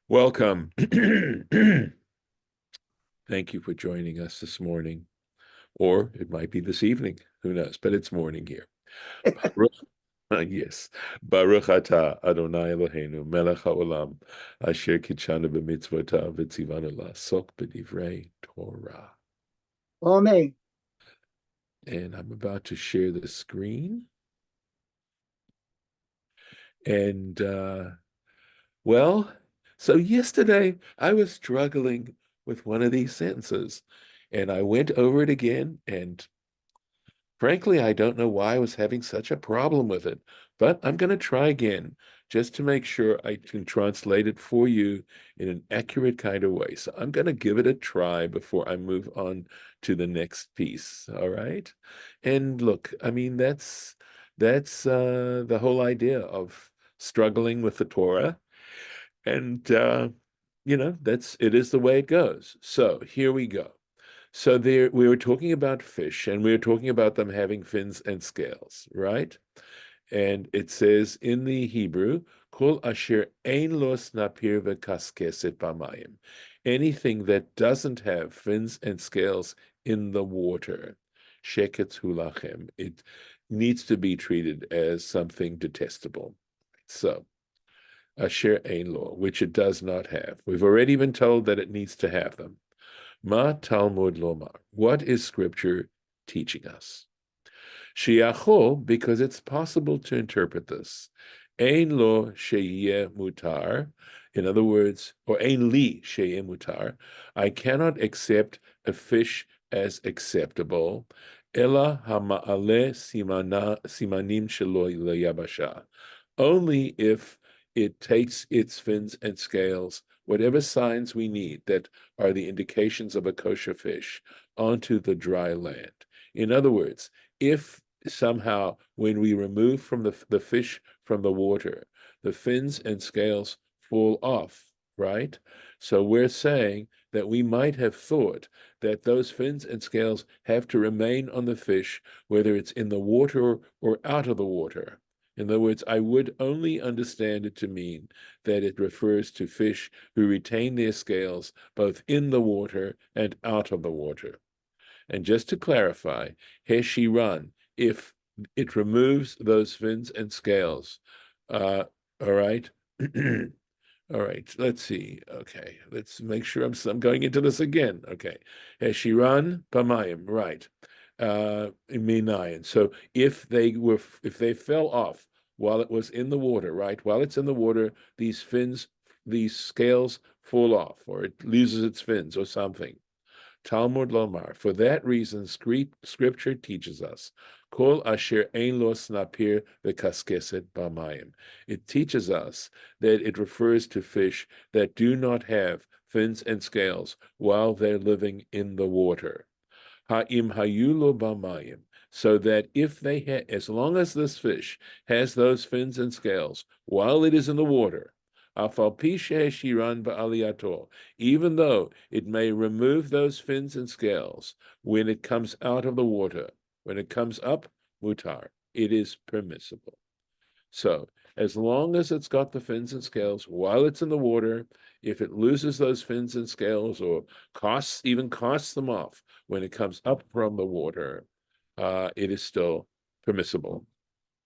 Welcome. Thank you for joining us this morning, or it might be this evening. Who knows? But it's morning here. Baruch, yes. Baruch atah Adonai Eloheinu melech haolam asher kitshanu b'mitzvotav v'tzivanu la'asok b'divrei Torah. Amen. And I'm about to share the screen. And, so yesterday I was struggling with one of these sentences, and I went over it again, and frankly, I don't know why I was having such a problem with it, but I'm going to try again just to make sure I can translate it for you in an accurate kind of way. So I'm going to give it a try before I move on to the next piece. All right. And look, I mean, that's the whole idea of struggling with the Torah. And it is the way it goes. So here we go. So there, we were talking about fish, and we were talking about them having fins and scales, right? And it says in the Hebrew, "Kol asher ein lo snapir v'kaskeset b'mayim," anything that doesn't have fins and scales in the water, sheket hu lachem, it needs to be treated as something detestable. So, asher ein lo, which it does not have. We've already been told that it needs to have them. Ma Talmud Lomar. What is Scripture teaching us? Shiachol, because it's possible to interpret this. Ein lo sheyeh mutar. In other words, or ein li sheyeh mutar. I cannot accept a fish as acceptable. Ela hama'ale simanim shelo leyabasha. Only if it takes its fins and scales, whatever signs we need that are the indications of a kosher fish, onto the dry land. In other words, if somehow when we remove from the fish from the water, the fins and scales fall off, right? So we're saying that we might have thought that those fins and scales have to remain on the fish, whether it's in the water or out of the water. In other words, I would only understand it to mean that it refers to fish who retain their scales both in the water and out of the water. And just to clarify, Heshiran, if it removes those fins and scales, all right. All right, let's see. Okay, let's make sure I'm going into this again. Okay, Heshiran Pamayim, right. Minayin. So if they fell off while it was in the water, right? While it's in the water, these scales fall off, or it loses its fins or something. Talmud Lomar. For that reason, Scripture teaches us, Kol asher ein lo snapir v'kaskeset b'mayim. It teaches us that it refers to fish that do not have fins and scales while they're living in the water. Ha'im hayulo b'mayim. So that if as long as this fish has those fins and scales while it is in the water, even though it may remove those fins and scales when it comes out of the water, when it comes up, mutar, it is permissible. So as long as it's got the fins and scales while it's in the water, if it loses those fins and scales or casts them off when it comes up from the water, it is still permissible.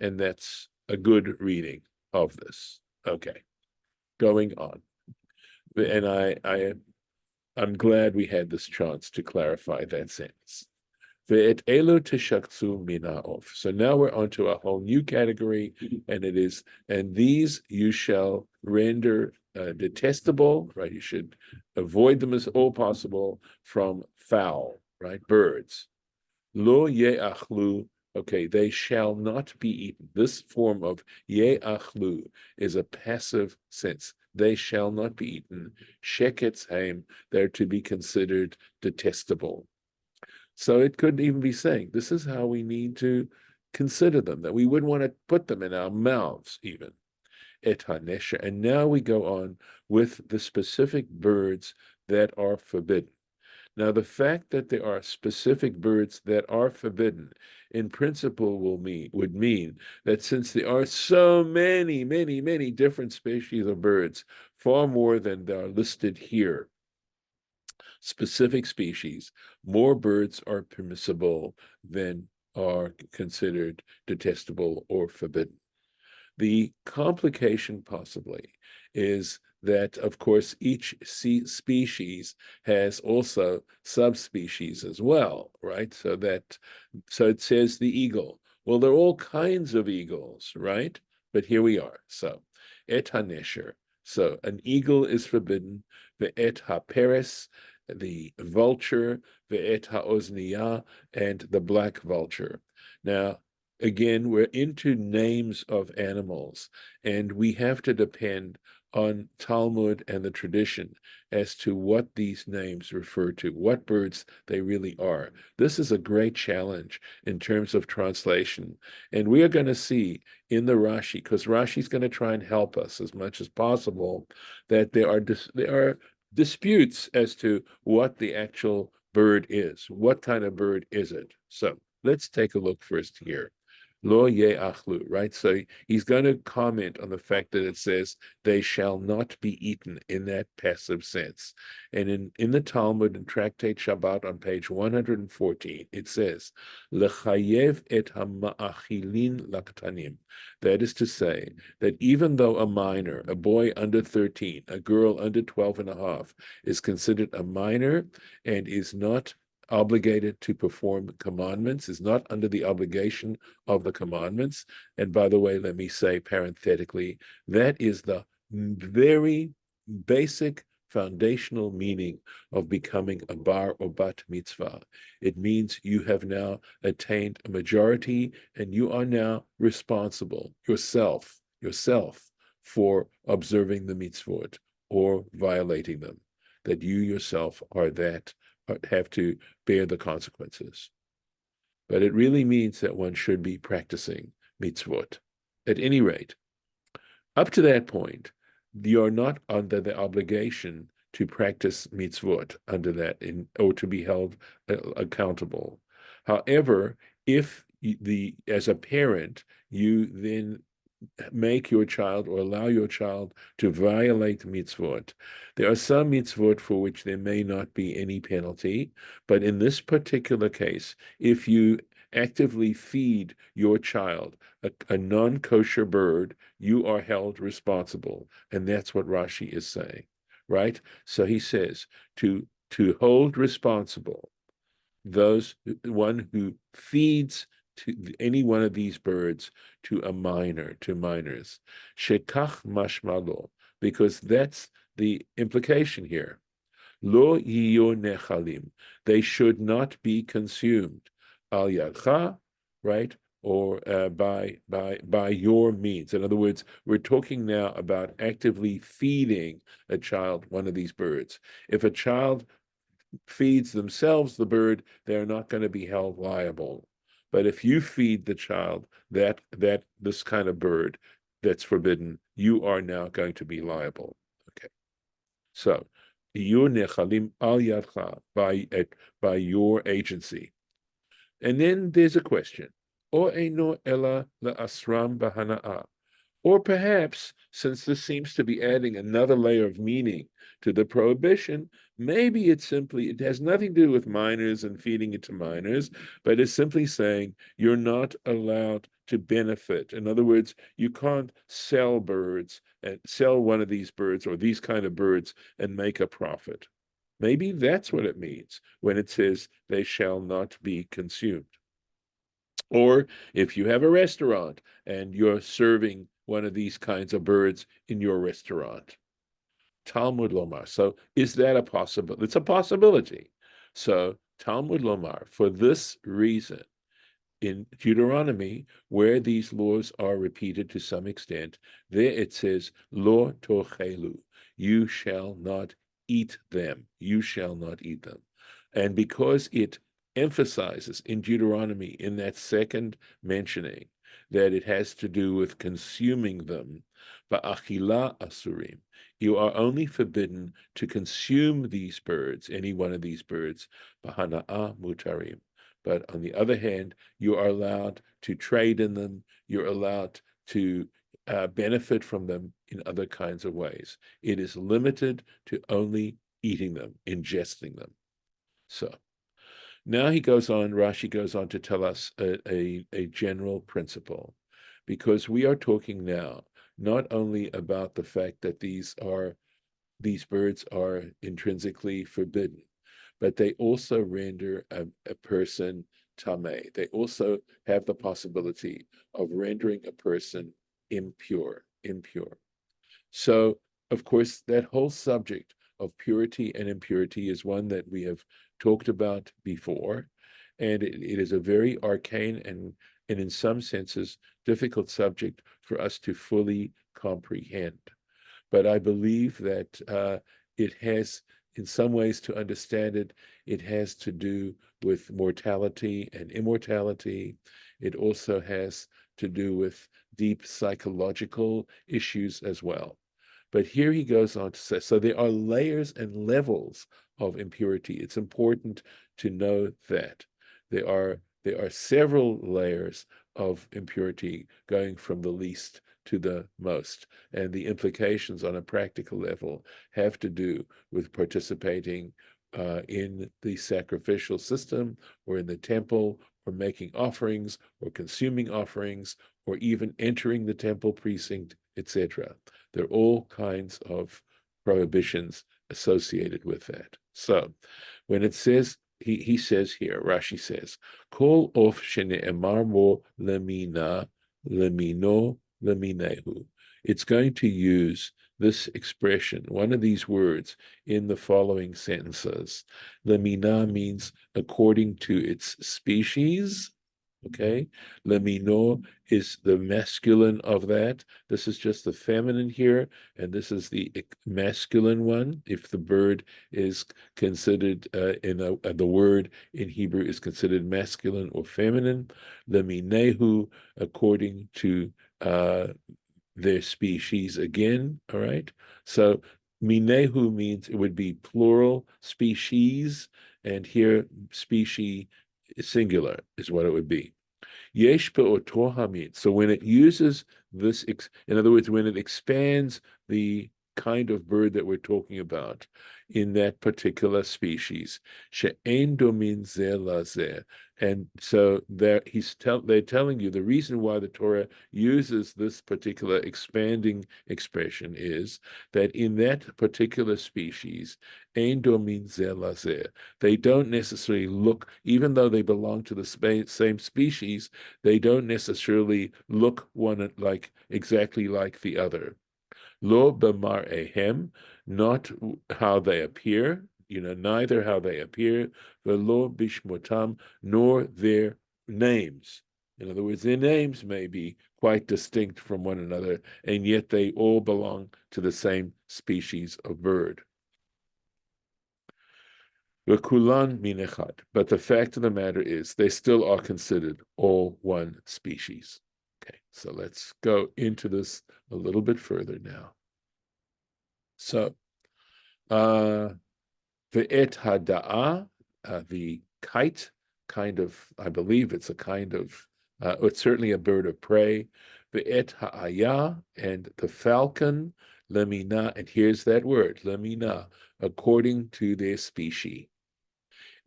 And that's a good reading of this. Okay. Going on. And I'm glad we had this chance to clarify that sentence. Ve'et elu tishakzu minaof. So now we're onto a whole new category, and these you shall render detestable, right? You should avoid them as all possible from fowl, right? Birds. Lo ye'achlu. Okay, they shall not be eaten. This form of ye'achlu is a passive sense. They shall not be eaten. Sheketz haim, they're to be considered detestable. So it could even be saying, this is how we need to consider them, that we wouldn't want to put them in our mouths even. Et hanesha. And now we go on with the specific birds that are forbidden. Now, the fact that there are specific birds that are forbidden, in principle, would mean that since there are so many, many, many different species of birds, far more than are listed here, specific species, more birds are permissible than are considered detestable or forbidden. The complication possibly is that, of course, each species has also subspecies as well, right? So it says the eagle. Well, there are all kinds of eagles, right? But here we are. So, et hanesher. So an eagle is forbidden. Ve'et haperes, the vulture. Ve'et haozniya, and the black vulture. Now, again, we're into names of animals, and we have to depend on Talmud and the tradition as to what these names refer to, what birds they really are. This is a great challenge in terms of translation. And we are going to see in the Rashi, because Rashi is going to try and help us as much as possible, that there are disputes as to what the actual bird is. What kind of bird is it? So let's take a look first here. Lo ye'achlu, right? So he's going to comment on the fact that it says they shall not be eaten in that passive sense. And in the Talmud, in Tractate Shabbat on page 114, it says, Lechayev et hama'achilin laktanim. That is to say, that even though a minor, a boy under 13, a girl under 12 and a half, is considered a minor and is not obligated to perform commandments, is not under the obligation of the commandments. And by the way, let me say parenthetically, that is the very basic foundational meaning of becoming a bar or bat mitzvah. It means you have now attained a majority and you are now responsible yourself for observing the mitzvot or violating them, that you yourself are that, have to bear the consequences. But it really means that one should be practicing mitzvot. At any rate, up to that point, you're not under the obligation to practice mitzvot under that or to be held accountable. However, if as a parent, you then make your child or allow your child to violate mitzvot. There are some mitzvot for which there may not be any penalty, but in this particular case, if you actively feed your child a non-kosher bird, you are held responsible. And that's what Rashi is saying, right? So he says to hold responsible one who feeds to any one of these birds to minors. Shekach mashmalo, because that's the implication here. Lo yiyo nechalim, they should not be consumed. Al yadcha, right? Or by your means. In other words, we're talking now about actively feeding a child one of these birds. If a child feeds themselves the bird, they're not going to be held liable. But if you feed the child that this kind of bird that's forbidden, you are now going to be liable. Okay. So you nechalim al yadcha, by your agency. And then there's a question. O eino ela le'asram b'hana'ah. Or perhaps, since this seems to be adding another layer of meaning to the prohibition, maybe it has nothing to do with minors and feeding it to minors, but it's simply saying you're not allowed to benefit. In other words, you can't sell birds and sell one of these birds or these kind of birds and make a profit. Maybe that's what it means when it says they shall not be consumed. Or if you have a restaurant and you're serving one of these kinds of birds in your restaurant. Talmud Lomar. So is that a possibility? It's a possibility. So Talmud Lomar, for this reason, in Deuteronomy, where these laws are repeated to some extent, there it says, Lo tochelu, you shall not eat them. You shall not eat them. And because it emphasizes in Deuteronomy, in that second mentioning, that it has to do with consuming them, Ba'achila asurim. You are only forbidden to consume these birds, any one of these birds, bahana'a mutarim. But on the other hand, you are allowed to trade in them. You're allowed to benefit from them in other kinds of ways. It is limited to only eating them, ingesting them. So now Rashi goes on to tell us a general principle, because we are talking now not only about the fact that these birds are intrinsically forbidden, but they also render a person tameh. They also have the possibility of rendering a person impure. So, of course, that whole subject of purity and impurity is one that we have talked about before, and it is a very arcane and in some senses difficult subject for us to fully comprehend. But I believe that it has, in some ways, to understand it, it has to do with mortality and immortality. It also has to do with deep psychological issues as well. But here he goes on to say, so there are layers and levels of impurity. It's important to know that there are several layers of impurity going from the least to the most. And the implications on a practical level have to do with participating in the sacrificial system or in the temple or making offerings or consuming offerings or even entering the temple precinct, etc. There are all kinds of prohibitions associated with that. So when it says, he says here, Rashi says, Kol of shene'emar bo lemina, lemino, leminehu. It's going to use this expression, one of these words, in the following sentences. Lemina means according to its species. Okay, lemino is the masculine of that. This is just the feminine here, and this is the masculine one. If the bird is considered the word in Hebrew is considered masculine or feminine, leminehu according to their species again. All right, so minehu means it would be plural species, and here species singular is what it would be. Yesh be'oto hamid. So when it uses this, in other words, when it expands the kind of bird that we're talking about in that particular species, she'en domin zeh lazeh. And so they're telling you the reason why the Torah uses this particular expanding expression is that in that particular species, ein domin zeh lazeh, they don't necessarily look, even though they belong to the same species, they don't necessarily look one exactly like the other. Lo b'mar'ehem, not how they appear, neither how they appear, velo bishmotam, nor their names. In other words, their names may be quite distinct from one another, and yet they all belong to the same species of bird. V'kulan min echad. But the fact of the matter is, they still are considered all one species. Okay, so let's go into this a little bit further now. So, ve'et hada'a, the kite, kind of, I believe it's a kind of, it's certainly a bird of prey. Ve'et ha'aya, and the falcon, lemina, and here's that word, lemina, according to their species.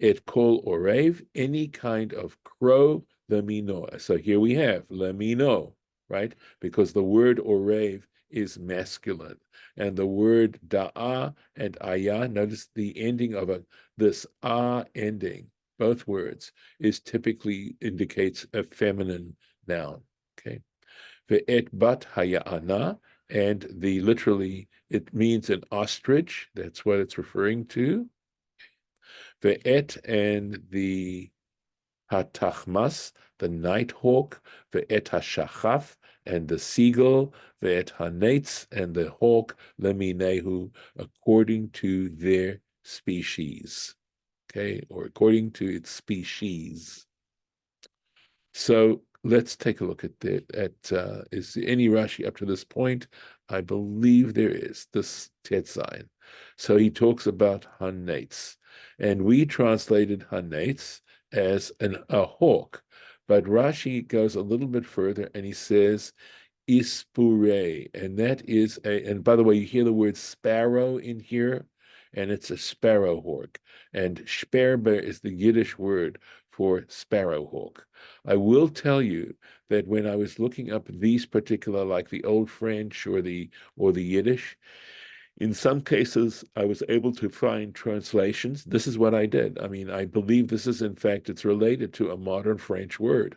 Et kol orev, any kind of crow, lemino. So here we have lemino, right? Because the word orev is masculine. And the word da'a and aya, notice the ending of this ending, both words, is typically indicates a feminine noun. Okay. Ve'et bat haya'ana, and literally, it means an ostrich. That's what it's referring to. Ve'et, and the hatachmas, the nighthawk, ve'et hashachaf, and the seagull, ve'et hanetz, and the hawk, leminehu, according to their species. Okay, or according to its species. So let's take a look at is there any Rashi up to this point? I believe there is, this Tetzain. So he talks about Hanetz, and we translated Hanetz as a hawk, but Rashi goes a little bit further and he says Ispure, and that is and by the way, you hear the word sparrow in here, and it's a sparrowhawk. And sperber is the Yiddish word for sparrowhawk. I will tell you that when I was looking up these particular, like the Old French or the Yiddish, in some cases I was able to find translations. This is what I did. I mean, I believe this is, in fact, it's related to a modern French word.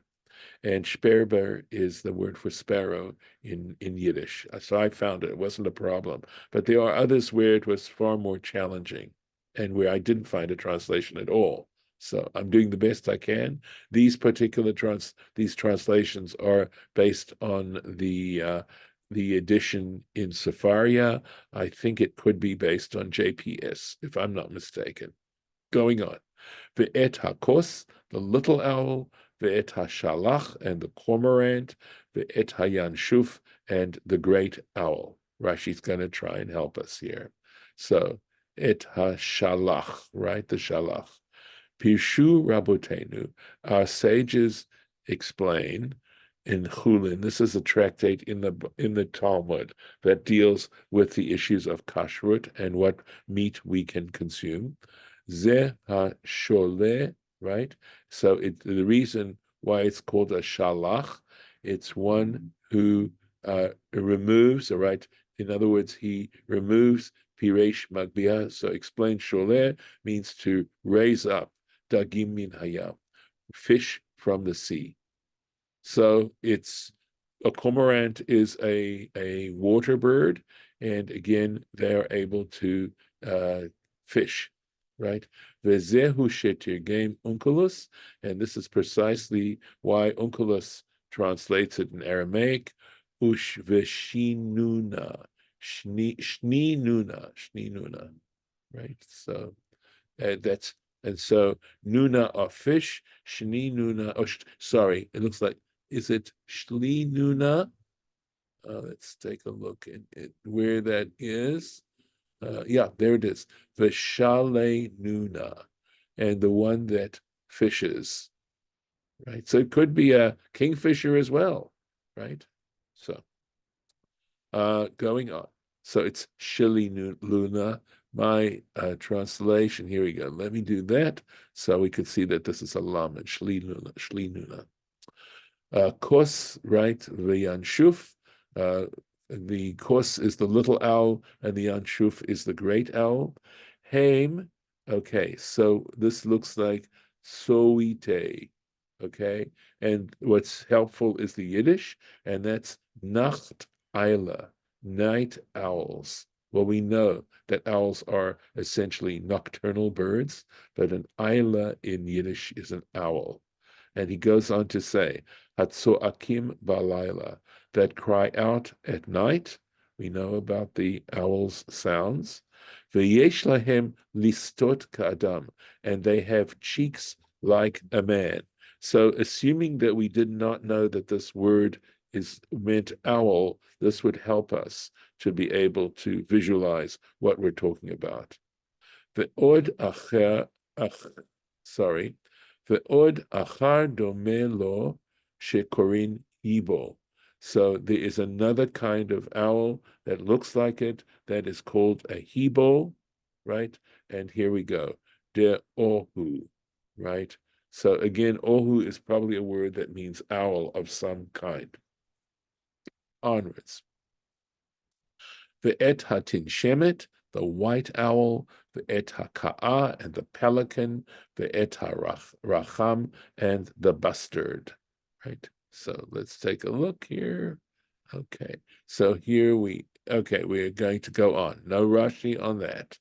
And sperber is the word for sparrow in Yiddish. So I found it. It wasn't a problem. But there are others where it was far more challenging and where I didn't find a translation at all. So I'm doing the best I can. These particular these translations are based on the edition in Sefaria. I think it could be based on JPS, if I'm not mistaken. Going on. Ve'et hakos, the little owl, ve'et hashalach, and the cormorant, ve'et hayanshuf, and the great owl. Rashi's going to try and help us here. So, et hashalach, right? The shalach. Pirshu Rabotenu, our sages explain in Chulin. This is a tractate in the Talmud that deals with the issues of kashrut and what meat we can consume. Ze ha-sholeh, right? So the reason why it's called a shalach, it's one who removes, right? In other words, he removes piresh magbia. So explain sholeh means to raise up dagim min hayam, fish from the sea. So it's a cormorant is a water bird, and again they're able to fish, right? Vezehu shetirgem Onkelos, and this is precisely why Onkelos translates it in Aramaic, ush veshinuna, shni nuna, right? So that's and so nuna are fish, shni nuna. Oh, sorry, it looks like is it shli nuna? Let's take a look at where that is. Yeah, there it is. Vishale nuna, and the one that fishes, right? So it could be a kingfisher as well, right? So going on. So it's shili luna. My translation, here we go. Let me do that so we could see that this is a lamed, shli nuna. Kos, right? The yanshuf. The kos is the little owl, and the yanshuf is the great owl. Haim. Okay, so this looks like soite. Okay, and what's helpful is the Yiddish, and that's nacht eile, night owls. Well, we know that owls are essentially nocturnal birds, but an eile in Yiddish is an owl. And he goes on to say, Hatzoakim balayla, that cry out at night. We know about the owl's sounds. V'yesh lahem listot ka'adam, and they have cheeks like a man. So assuming that we did not know that this word is meant owl, this would help us to be able to visualize what we're talking about. Ve'od acher, sorry, Ve'od achar dome lo shekorin hibo. So there is another kind of owl that looks like it that is called a hibo, right? And here we go, de ohu, right? So again, ohu is probably a word that means owl of some kind. Onwards. Ve'et hatin shemet, the white owl, ve'et haka'ah, and the pelican, ve'et haracham, and the bustard, right? So let's take a look here. Okay, so here we're going to go on. No Rashi on that.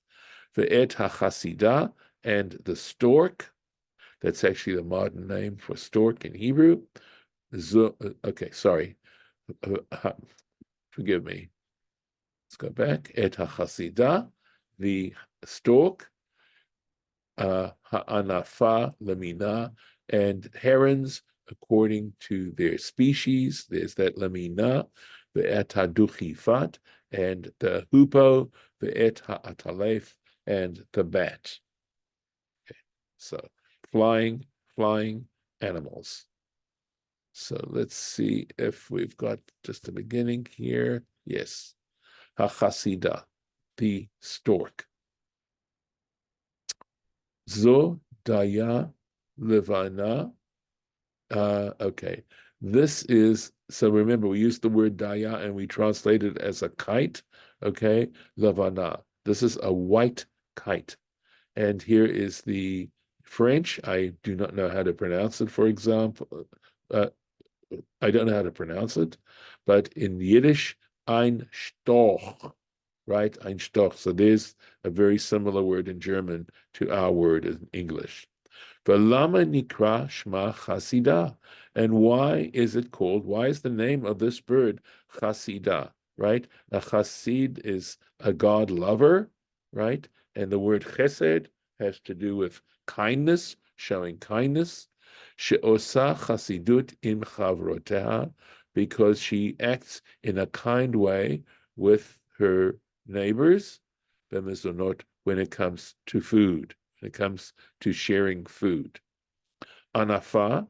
Ve'et hachasidah, and the stork. That's actually the modern name for stork in Hebrew. Okay, sorry. Forgive me. Let's go back. Et hachasidah, the stork, ha'anafa lamina, and herons according to their species. There's that lamina, the et haduchifat, and the hupo, the et ha'atalef, and the bat. Okay. So flying animals. So let's see if we've got just the beginning here. Yes. Hachasida, the stork. Zo daya levana. Okay. This is, so remember, we used the word daya and we translate it as a kite. Okay. Levana. This is a white kite. And here is the French. I do not know how to pronounce it, for example. I don't know how to pronounce it, but in Yiddish, ein Storch, right? Ein Storch. So there's a very similar word in German to our word in English. Velama nikra shma chasida. And why is it called? Why is the name of this bird chasida, right? A chasid is a God lover, right? And the word chesed has to do with kindness, showing kindness. She'osa chasidut im chavroteha, because she acts in a kind way with her neighbors, b'mezonot, when it comes to food, when it comes to sharing food. Anafa,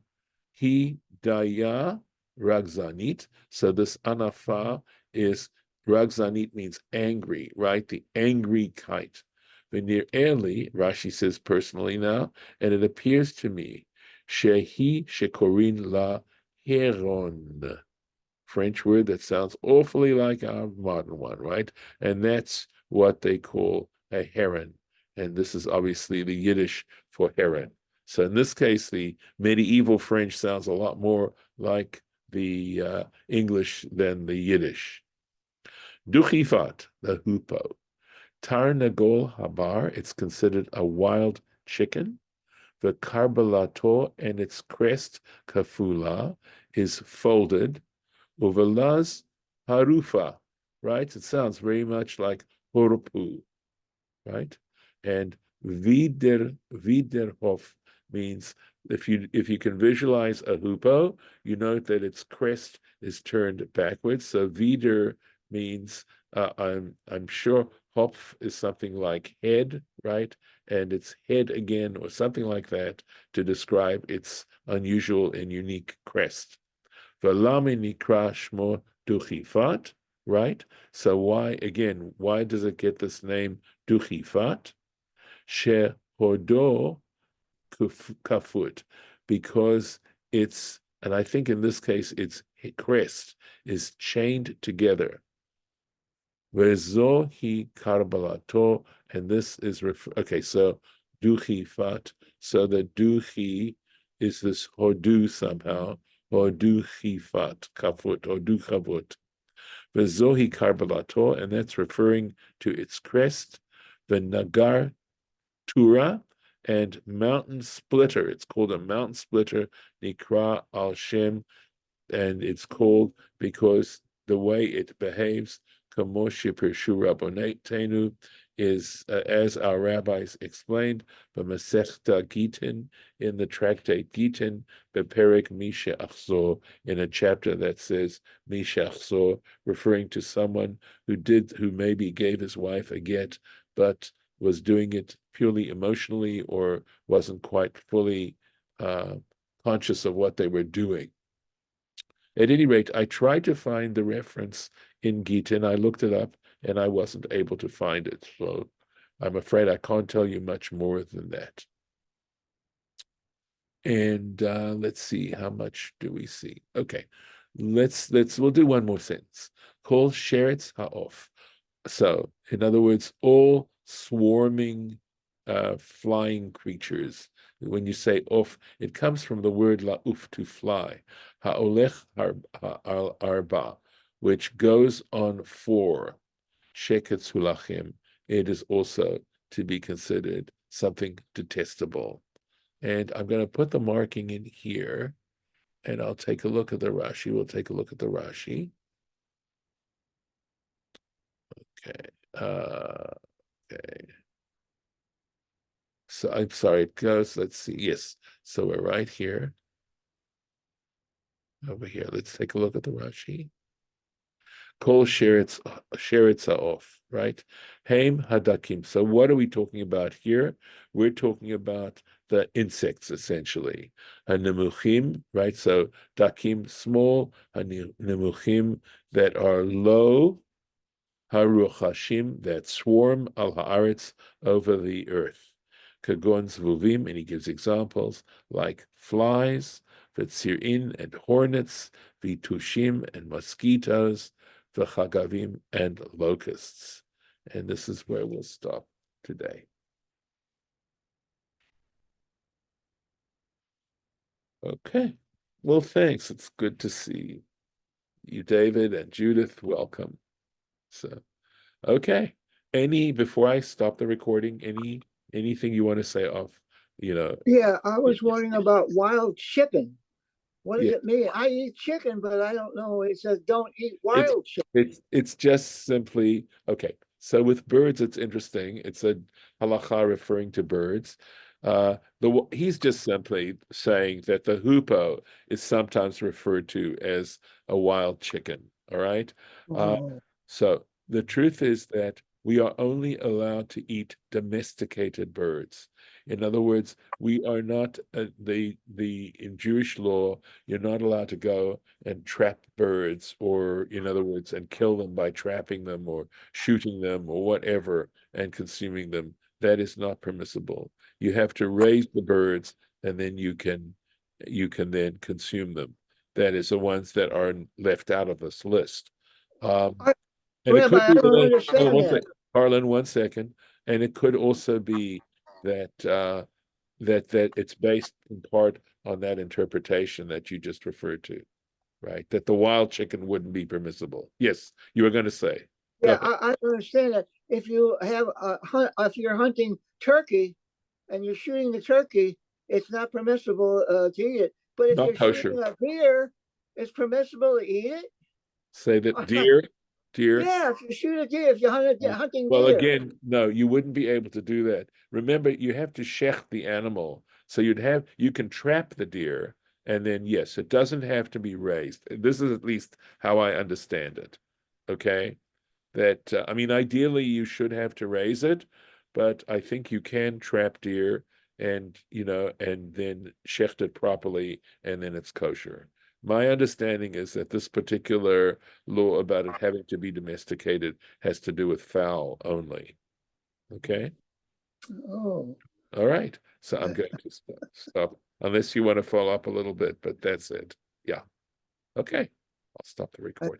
he daya ragzanit. So this anafa is, ragzanit means angry, right? The angry kite. Venir Eli, Rashi says personally now, and it appears to me, shehi shekorin la heron. French word that sounds awfully like our modern one, right? And that's what they call a heron. And this is obviously the Yiddish for heron. So in this case, the medieval French sounds a lot more like the English than the Yiddish. Duchifat, the hoopoe. Tarnagol habar, it's considered a wild chicken. The carbalato, and its crest, kafula, is folded. Uvelaz harufa, right? It sounds very much like horpu, right? And Widerhof means, if you can visualize a hoopoe, you note that its crest is turned backwards. So Wider means, I'm sure Hopf is something like head, right? And it's head again, or something like that, to describe its unusual and unique crest. Velami nikra shmo duchifat, right? So why does it get this name duchifat? Shehodo kafut, because it's, and I think in this case its crest is chained together. Vezo hi karbalato, and this is okay. So duchifat. So the duchi is this hodu somehow, or duchifat kafut, or duchavut. Vezohi karbalato, and that's referring to its crest. The nagar tura, and mountain splitter. It's called a mountain splitter, nikra al shem, and it's called because the way it behaves, Kamoshe Pirshu Rabbonatenu, is, as our rabbis explained, B'Masechta Gitin, in the tractate Gitin, Beperek Misha Achzor, in a chapter that says Misha Achzor, referring to someone who maybe gave his wife a get, but was doing it purely emotionally or wasn't quite fully conscious of what they were doing. At any rate, I tried to find the reference in Gita, and I looked it up, and I wasn't able to find it. So I'm afraid I can't tell you much more than that. And let's see, how much do we see? Okay, we'll do one more sentence. Kol sheretz ha'of. So, in other words, all swarming flying creatures. When you say off, it comes from the word la'uf, to fly. Ha'olech arba, which goes on four. Sheket hulachim. It is also to be considered something detestable. And I'm going to put the marking in here, and I'll take a look at the Rashi. We'll take a look at the Rashi. Okay. Okay. So I'm sorry, it goes, let's see. Yes. So we're right here. over here. Let's take a look at the Rashi. Kol sheretz off, right? Haim hadakim. So what are we talking about here? We're talking about the insects essentially. Hanemuchim, right? So dakim small, hanemuchim that are low, haruchashim that swarm al haaretz over the earth. Kagon zvuvim, and he gives examples like flies, v'tzirin and hornets, v'tushim and mosquitoes, v'chagavim and locusts. And this is where we'll stop today. Okay. Well, thanks. It's good to see you, David and Judith. Welcome. So, okay. Before I stop the recording, anything you want to say off, you know? Yeah, I was wondering about wild chicken. What does Yeah. it mean? I eat chicken, but I don't know. It says don't eat It's wild chicken. it's just simply okay. So with birds, it's interesting. It's a halacha referring to birds. He's just simply saying that the hoopoe is sometimes referred to as a wild chicken. All right. Uh, Oh, so the truth is that we are only allowed to eat domesticated birds. In other words, we are not the in Jewish law, you're not allowed to go and trap birds, or in other words, and kill them by trapping them or shooting them or whatever and consuming them. That is not permissible. You have to raise the birds, and then you can then consume them. That is the ones that are left out of this list. Um, I, and it could Rabbi, I be don't that understand that. Harlan, 1 second, and it could also be that that it's based in part on that interpretation that you just referred to, right? That the wild chicken wouldn't be permissible. Yes, you were going to say. Go Yeah, ahead. I don't understand that. If you have a hunt, if you're hunting turkey and you're shooting the turkey, it's not permissible to eat it. But if Not you're kosher. shooting a deer, it's permissible to eat it. Say that deer. Yeah, if you shoot a deer, if you're hunting Well, deer. again, no, you wouldn't be able to do that. Remember, you have to shech the animal. So you can trap the deer, and then yes, it doesn't have to be raised. This is at least how I understand it. Okay. That I mean, ideally you should have to raise it, but I think you can trap deer and and then shecht it properly, and then it's kosher. My understanding is that this particular law about it having to be domesticated has to do with fowl only. Okay. Oh, All right. So I'm uh, going to stop unless you want to follow up a little bit, but that's it. Yeah. Okay. I'll stop the recording.